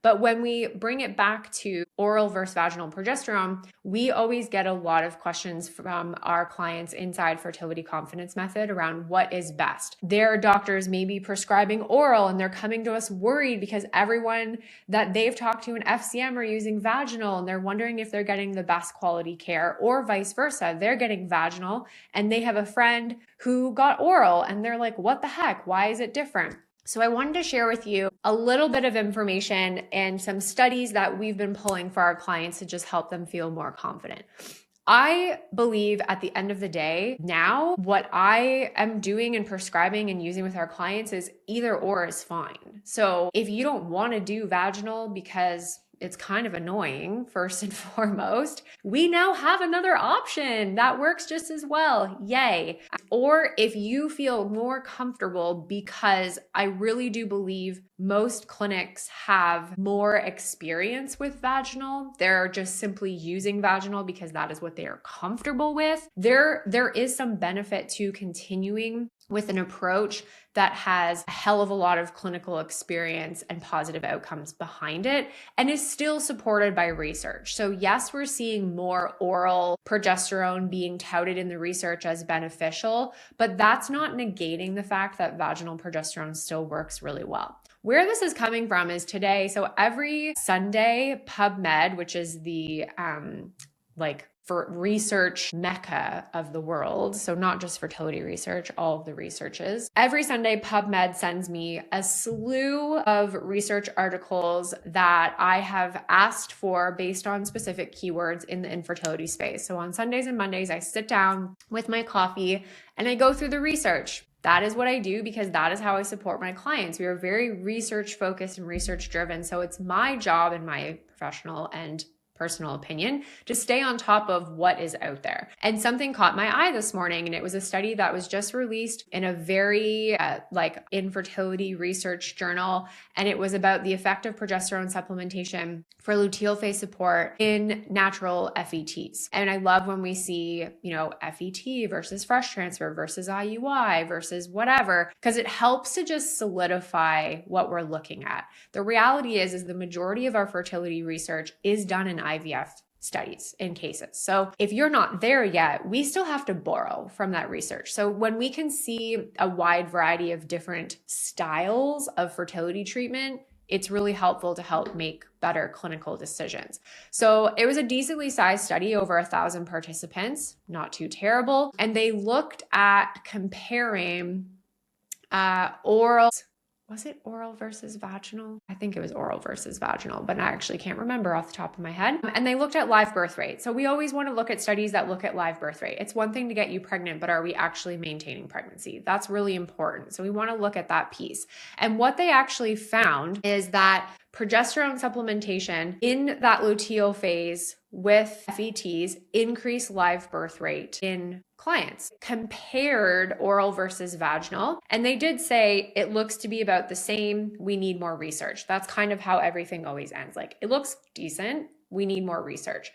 But when we bring it back to oral versus vaginal progesterone, we always get a lot of questions from our clients inside Fertility Confidence Method around what is best. Their doctors may be prescribing oral and they're coming to us worried because everyone that they've talked to in FCM are using vaginal and they're wondering if they're getting the best quality care, or vice versa. They're getting vaginal and they have a friend who got oral and they're like, what the heck? Why is it different? So I wanted to share with you a little bit of information and some studies that we've been pulling for our clients to just help them feel more confident. I believe at the end of the day, now what I am doing and prescribing and using with our clients is either or is fine. So if you don't want to do vaginal because it's kind of annoying, first and foremost, we now have another option that works just as well. Yay. Or if you feel more comfortable, because I really do believe most clinics have more experience with vaginal. They're just simply using vaginal because that is what they are comfortable with. There is some benefit to continuing with an approach that has a hell of a lot of clinical experience and positive outcomes behind it and is still supported by research. So yes, we're seeing more oral progesterone being touted in the research as beneficial, but that's not negating the fact that vaginal progesterone still works really well. Where this is coming from is today. So every Sunday, PubMed, which is the for research mecca of the world, so not just fertility research, all of the researches. Every Sunday, PubMed sends me a slew of research articles that I have asked for based on specific keywords in the infertility space. So on Sundays and Mondays, I sit down with my coffee and I go through the research. That is what I do because that is how I support my clients. We are very research focused and research driven. So it's my job and my professional and personal opinion to stay on top of what is out there. And something caught my eye this morning, and it was a study that was just released in a very infertility research journal, and it was about the effect of progesterone supplementation for luteal phase support in natural FETs. And I love when we see, FET versus fresh transfer versus IUI versus whatever, because it helps to just solidify what we're looking at. The reality is the majority of our fertility research is done in IVF studies in cases. So if you're not there yet, we still have to borrow from that research. So when we can see a wide variety of different styles of fertility treatment, it's really helpful to help make better clinical decisions. So it was a decently sized study, over 1,000 participants, not too terrible. And they looked at comparing oral. Was it oral versus vaginal? I think it was oral versus vaginal, but I actually can't remember off the top of my head. And they looked at live birth rate. So we always want to look at studies that look at live birth rate. It's one thing to get you pregnant, but are we actually maintaining pregnancy? That's really important. So we want to look at that piece. And what they actually found is that progesterone supplementation in that luteal phase with FETs increased live birth rate in clients, compared oral versus vaginal. And they did say it looks to be about the same. We need more research. That's kind of how everything always ends. Like, it looks decent. We need more research.